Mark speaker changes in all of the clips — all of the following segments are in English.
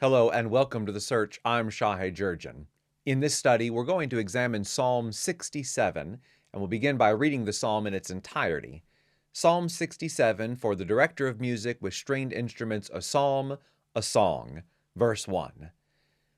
Speaker 1: Hello and welcome to The Search. I'm Shahei Jurgen. In this study, we're going to examine Psalm 67, and we'll begin by reading the psalm in its entirety. Psalm 67, for the director of music with stringed instruments, a psalm, a song. Verse 1.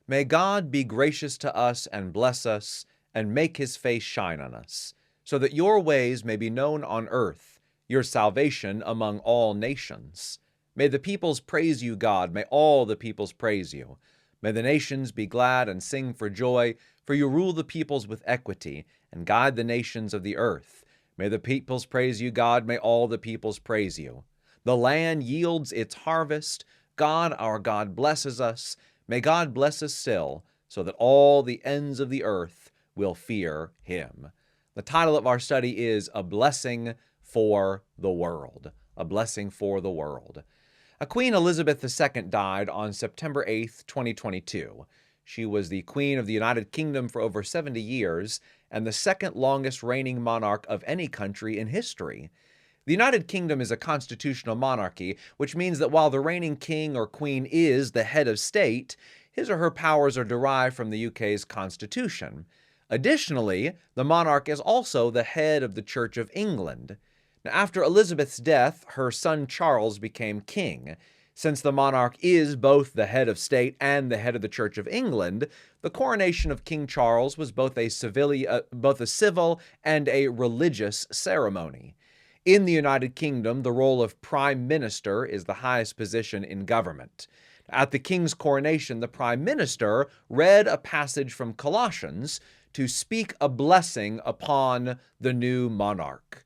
Speaker 1: May God be gracious to us and bless us, and make his face shine on us, so that your ways may be known on earth, your salvation among all nations. May the peoples praise you, God. May all the peoples praise you. May the nations be glad and sing for joy, for you rule the peoples with equity and guide the nations of the earth. May the peoples praise you, God. May all the peoples praise you. The land yields its harvest. God, our God, blesses us. May God bless us still, so that all the ends of the earth will fear him. The title of our study is A Blessing for the World. A Blessing for the World. Queen Elizabeth II died on September 8, 2022. She was the Queen of the United Kingdom for over 70 years and the second longest reigning monarch of any country in history. The United Kingdom is a constitutional monarchy, which means that while the reigning king or queen is the head of state, his or her powers are derived from the UK's constitution. Additionally, the monarch is also the head of the Church of England. Now, after Elizabeth's death, her son Charles became king. Since the monarch is both the head of state and the head of the Church of England, the coronation of King Charles was both a civil and a religious ceremony. In the United Kingdom, the role of Prime Minister is the highest position in government. At the king's coronation, the Prime Minister read a passage from Colossians to speak a blessing upon the new monarch.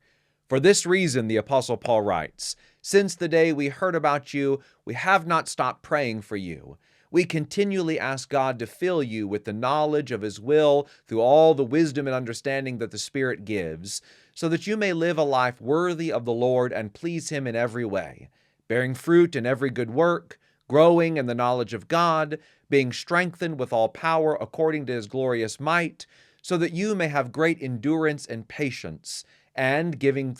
Speaker 1: For this reason, the Apostle Paul writes, "Since the day we heard about you, we have not stopped praying for you. We continually ask God to fill you with the knowledge of his will through all the wisdom and understanding that the Spirit gives, so that you may live a life worthy of the Lord and please him in every way, bearing fruit in every good work, growing in the knowledge of God, being strengthened with all power according to his glorious might, so that you may have great endurance and patience, and giving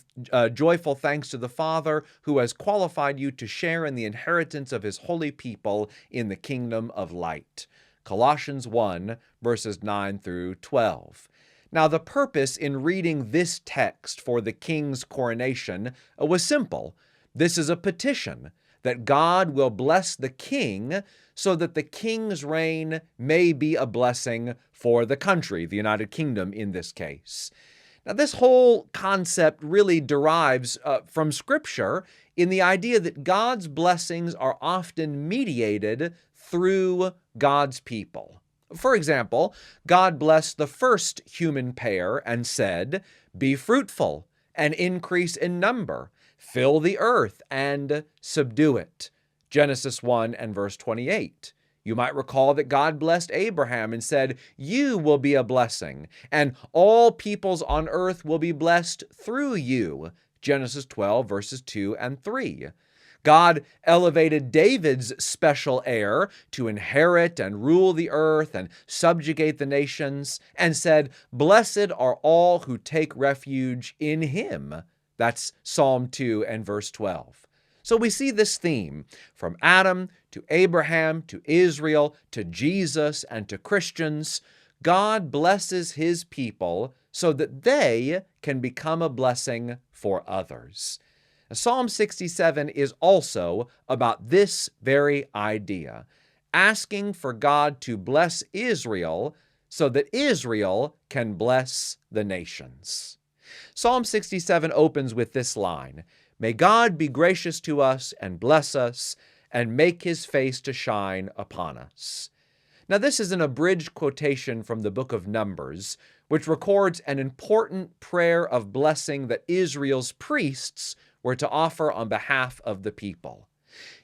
Speaker 1: joyful thanks to the Father who has qualified you to share in the inheritance of his holy people in the kingdom of light." Colossians 1, verses 9 through 12. Now, the purpose in reading this text for the king's coronation was simple. This is a petition that God will bless the king so that the king's reign may be a blessing for the country, the United Kingdom in this case. Now, this whole concept really derives from Scripture in the idea that God's blessings are often mediated through God's people. For example, God blessed the first human pair and said, "Be fruitful and increase in number, fill the earth and subdue it." Genesis 1 and verse 28. You might recall that God blessed Abraham and said, "You will be a blessing, and all peoples on earth will be blessed through you." Genesis 12, verses 2 and 3. God elevated David's special heir to inherit and rule the earth and subjugate the nations, and said, "Blessed are all who take refuge in him." That's Psalm 2 and verse 12. So we see this theme from Adam to Abraham to Israel to Jesus and to Christians. God blesses his people so that they can become a blessing for others. Psalm 67 is also about this very idea, asking for God to bless Israel so that Israel can bless the nations. Psalm 67 opens with this line, "May God be gracious to us and bless us, and make his face to shine upon us." Now, this is an abridged quotation from the book of Numbers, which records an important prayer of blessing that Israel's priests were to offer on behalf of the people.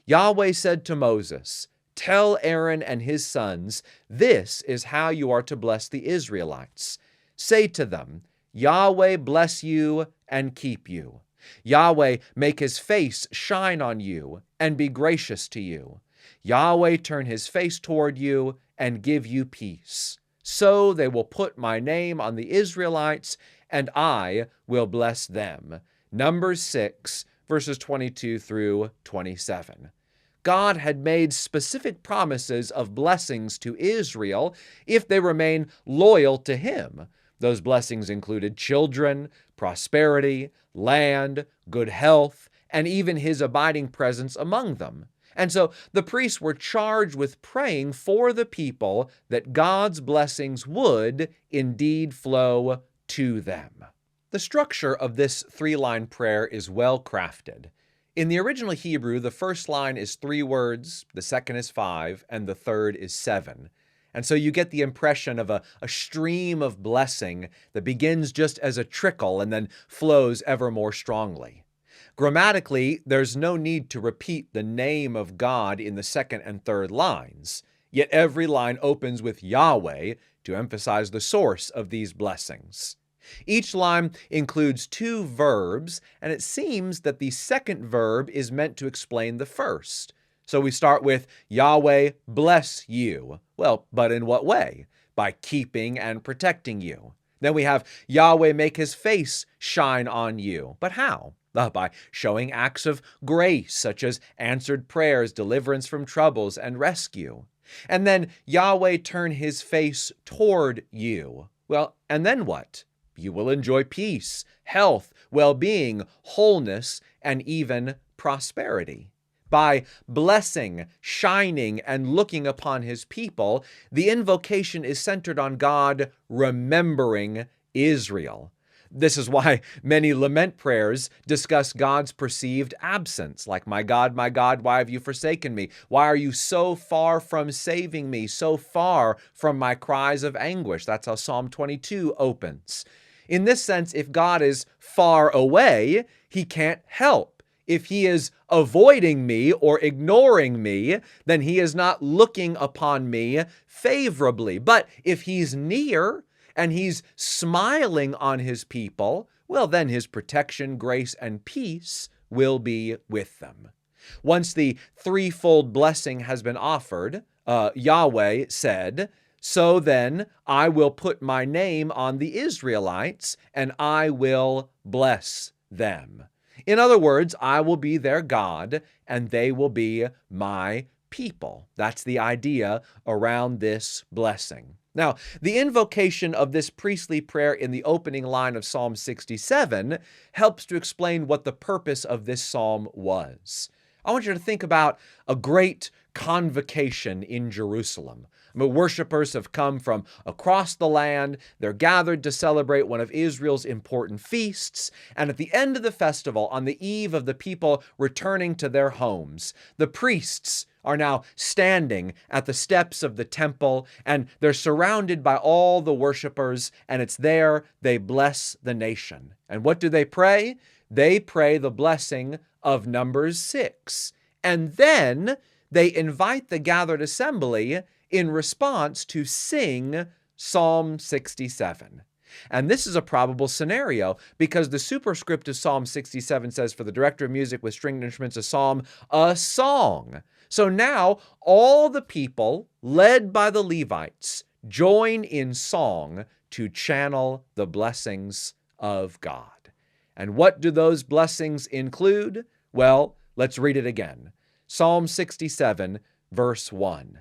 Speaker 1: Yahweh said to Moses, "Tell Aaron and his sons, this is how you are to bless the Israelites. Say to them, Yahweh bless you and keep you. Yahweh make his face shine on you and be gracious to you. Yahweh turn his face toward you and give you peace. So they will put my name on the Israelites, and I will bless them." Numbers 6, verses 22 through 27. God had made specific promises of blessings to Israel if they remain loyal to him. Those blessings included children, prosperity, land, good health, and even his abiding presence among them. And so the priests were charged with praying for the people that God's blessings would indeed flow to them. The structure of this three-line prayer is well crafted. In the original Hebrew, the first line is 3 words, the second is 5, and the third is 7. And so you get the impression of a stream of blessing that begins just as a trickle and then flows ever more strongly. Grammatically, there's no need to repeat the name of God in the second and third lines, yet every line opens with Yahweh to emphasize the source of these blessings. Each line includes 2 verbs, and it seems that the second verb is meant to explain the first. So we start with Yahweh bless you. Well, but in what way? By keeping and protecting you. Then we have Yahweh make his face shine on you. But how? By showing acts of grace, such as answered prayers, deliverance from troubles, and rescue. And then Yahweh turn his face toward you. Well, and then what? You will enjoy peace, health, well-being, wholeness, and even prosperity. By blessing, shining, and looking upon his people, the invocation is centered on God remembering Israel. This is why many lament prayers discuss God's perceived absence, like, my God, why have you forsaken me? Why are you so far from saving me, so far from my cries of anguish? That's how Psalm 22 opens. In this sense, if God is far away, he can't help. If he is avoiding me or ignoring me, then he is not looking upon me favorably. But if he's near and he's smiling on his people, well, then his protection, grace, and peace will be with them. Once the threefold blessing has been offered, Yahweh said, so then I will put my name on the Israelites, and I will bless them. In other words, I will be their God, and they will be my people. That's the idea around this blessing. Now, the invocation of this priestly prayer in the opening line of Psalm 67 helps to explain what the purpose of this psalm was. I want you to think about a great convocation in Jerusalem. Worshipers have come from across the land. They're gathered to celebrate one of Israel's important feasts. And at the end of the festival, on the eve of the people returning to their homes, the priests are now standing at the steps of the temple, and they're surrounded by all the worshipers, and it's there they bless the nation. And what do they pray? They pray the blessing of Numbers 6. And then they invite the gathered assembly in response to sing Psalm 67. And this is a probable scenario because the superscript of Psalm 67 says, for the director of music with stringed instruments, a psalm, a song. So now all the people, led by the Levites, join in song to channel the blessings of God. And what do those blessings include? Well, let's read it again. Psalm 67, verse 1.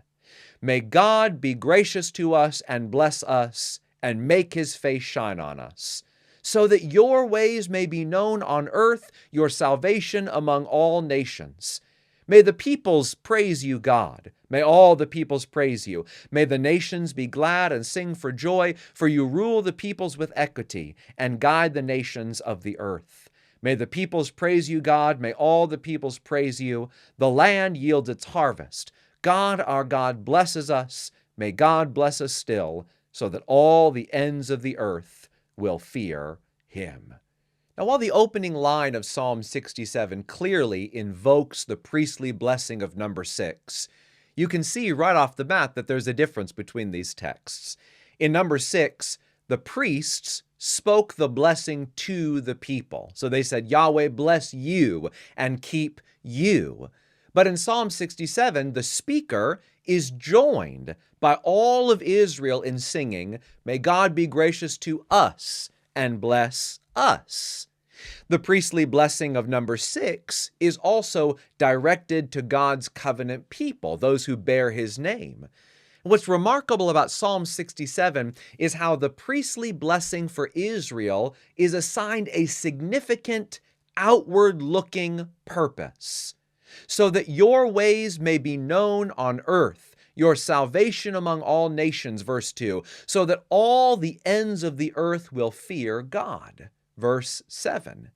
Speaker 1: May God be gracious to us and bless us and make his face shine on us, so that your ways may be known on earth, your salvation among all nations. May the peoples praise you, God. May all the peoples praise you. May the nations be glad and sing for joy, for you rule the peoples with equity and guide the nations of the earth. May the peoples praise you, God. May all the peoples praise you. The land yields its harvest. God, our God, blesses us. May God bless us still, so that all the ends of the earth will fear him. Now, while the opening line of Psalm 67 clearly invokes the priestly blessing of number 6, you can see right off the bat that there's a difference between these texts. In number 6, the priests spoke the blessing to the people. So they said, Yahweh bless you and keep you. But in Psalm 67, the speaker is joined by all of Israel in singing, may God be gracious to us and bless us. The priestly blessing of number 6 is also directed to God's covenant people, those who bear his name. What's remarkable about Psalm 67 is how the priestly blessing for Israel is assigned a significant outward-looking purpose, so that your ways may be known on earth, your salvation among all nations, verse 2, so that all the ends of the earth will fear God, verse 7.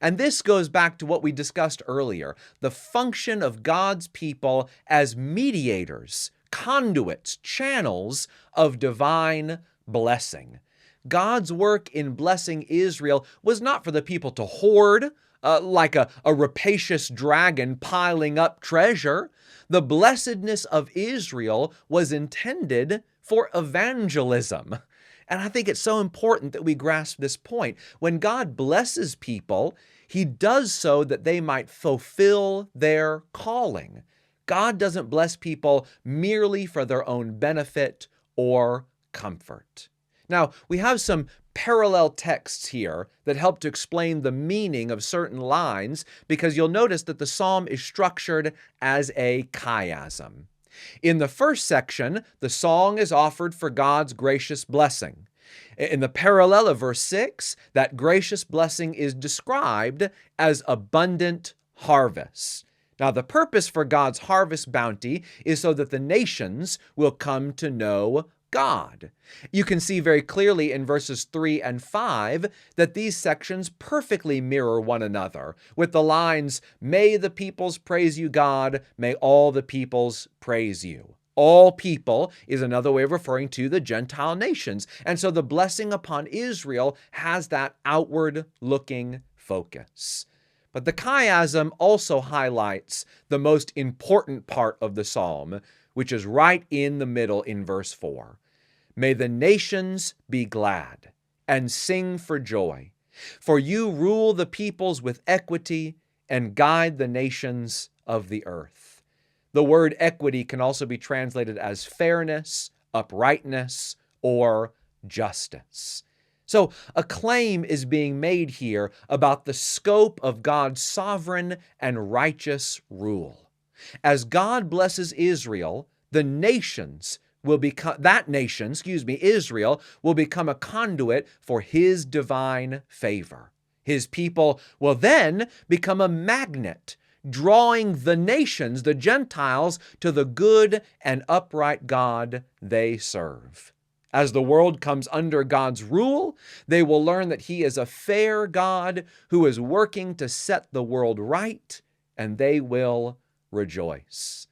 Speaker 1: And this goes back to what we discussed earlier, the function of God's people as mediators, conduits, channels of divine blessing. God's work in blessing Israel was not for the people to hoard, like a rapacious dragon piling up treasure. The blessedness of Israel was intended for evangelism. And I think it's so important that we grasp this point. When God blesses people, he does so that they might fulfill their calling. God doesn't bless people merely for their own benefit or comfort. Now, we have some parallel texts here that help to explain the meaning of certain lines, because you'll notice that the psalm is structured as a chiasm. In the first section, the song is offered for God's gracious blessing. In the parallel of verse 6, that gracious blessing is described as abundant harvest. Now, the purpose for God's harvest bounty is so that the nations will come to know God. You can see very clearly in verses 3 and 5 that these sections perfectly mirror one another, with the lines, "May the peoples praise you, God, may all the peoples praise you." All people is another way of referring to the Gentile nations. And so the blessing upon Israel has that outward-looking focus. But the chiasm also highlights the most important part of the psalm, which is right in the middle in verse 4. May the nations be glad and sing for joy, for you rule the peoples with equity and guide the nations of the earth. The word equity can also be translated as fairness, uprightness, or justice. So a claim is being made here about the scope of God's sovereign and righteous rule. As God blesses Israel, the nations will become, Israel, will become a conduit for his divine favor. His people will then become a magnet, drawing the nations, the Gentiles, to the good and upright God they serve. As the world comes under God's rule, they will learn that he is a fair God who is working to set the world right, and they will rejoice.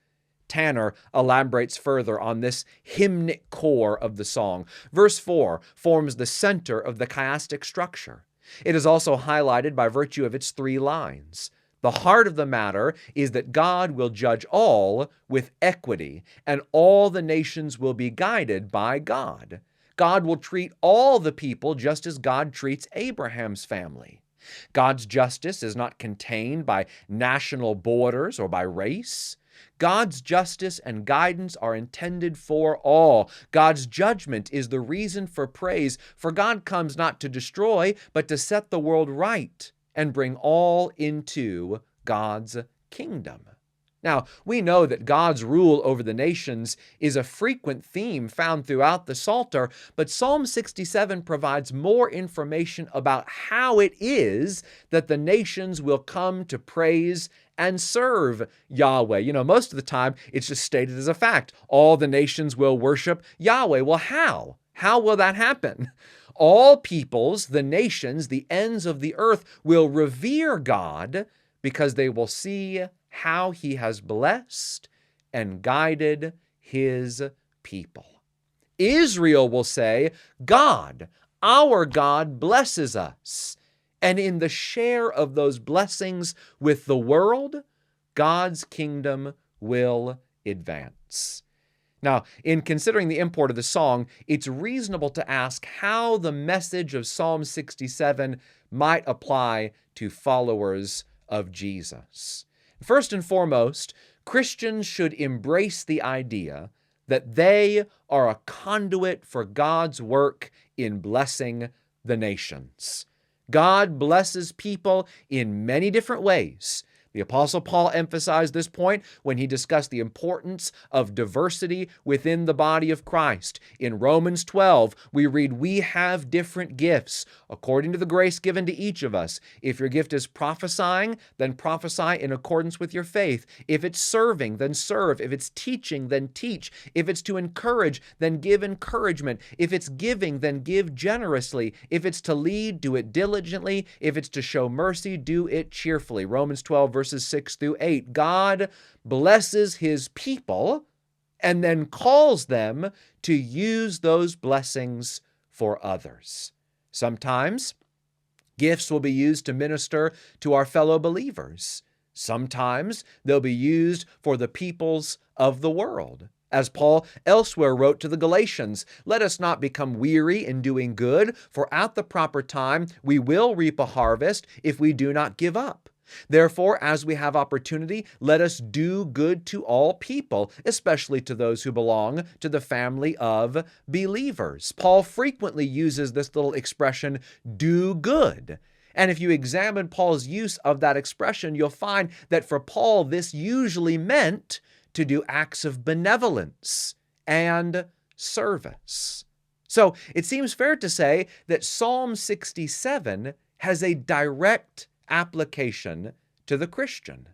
Speaker 1: Tanner elaborates further on this hymnic core of the song. Verse 4 forms the center of the chiastic structure. It is also highlighted by virtue of its 3 lines. The heart of the matter is that God will judge all with equity, and all the nations will be guided by God. God will treat all the people just as God treats Abraham's family. God's justice is not contained by national borders or by race. God's justice and guidance are intended for all. God's judgment is the reason for praise, for God comes not to destroy, but to set the world right and bring all into God's kingdom. Now, we know that God's rule over the nations is a frequent theme found throughout the Psalter, but Psalm 67 provides more information about how it is that the nations will come to praise and serve Yahweh. You know, most of the time, it's just stated as a fact. All the nations will worship Yahweh. Well, how? How will that happen? All peoples, the nations, the ends of the earth will revere God because they will see how he has blessed and guided his people. Israel will say, God, our God, blesses us. And in the share of those blessings with the world, God's kingdom will advance. Now, in considering the import of the song, it's reasonable to ask how the message of Psalm 67 might apply to followers of Jesus. First and foremost, Christians should embrace the idea that they are a conduit for God's work in blessing the nations. God blesses people in many different ways. The Apostle Paul emphasized this point when he discussed the importance of diversity within the body of Christ. In Romans 12, we read, "We have different gifts according to the grace given to each of us. If your gift is prophesying, then prophesy in accordance with your faith. If it's serving, then serve. If it's teaching, then teach. If it's to encourage, then give encouragement. If it's giving, then give generously. If it's to lead, do it diligently. If it's to show mercy, do it cheerfully." Romans 12, verses 6 through 8. God blesses his people and then calls them to use those blessings for others. Sometimes gifts will be used to minister to our fellow believers. Sometimes they'll be used for the peoples of the world. As Paul elsewhere wrote to the Galatians, "Let us not become weary in doing good, for at the proper time we will reap a harvest if we do not give up. Therefore, as we have opportunity, let us do good to all people, especially to those who belong to the family of believers." Paul frequently uses this little expression, "do good." And if you examine Paul's use of that expression, you'll find that for Paul, this usually meant to do acts of benevolence and service. So it seems fair to say that Psalm 67 has a direct application to the Christian.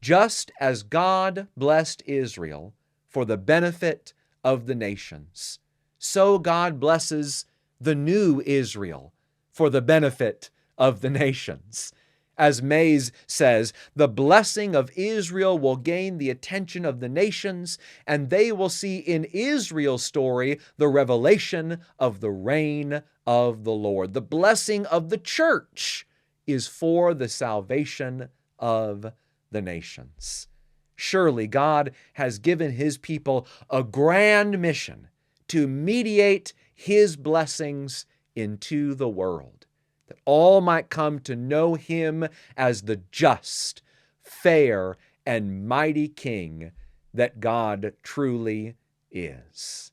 Speaker 1: Just as God blessed Israel for the benefit of the nations, so God blesses the new Israel for the benefit of the nations. As Mays says, the blessing of Israel will gain the attention of the nations, and they will see in Israel's story the revelation of the reign of the Lord. The blessing of the church is for the salvation of the nations. Surely God has given his people a grand mission to mediate his blessings into the world, that all might come to know him as the just, fair, and mighty King that God truly is.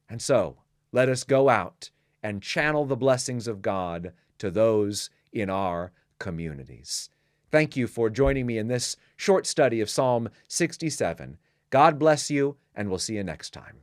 Speaker 1: And so, let us go out and channel the blessings of God to those in our communities. Thank you for joining me in this short study of Psalm 67. God bless you, and we'll see you next time.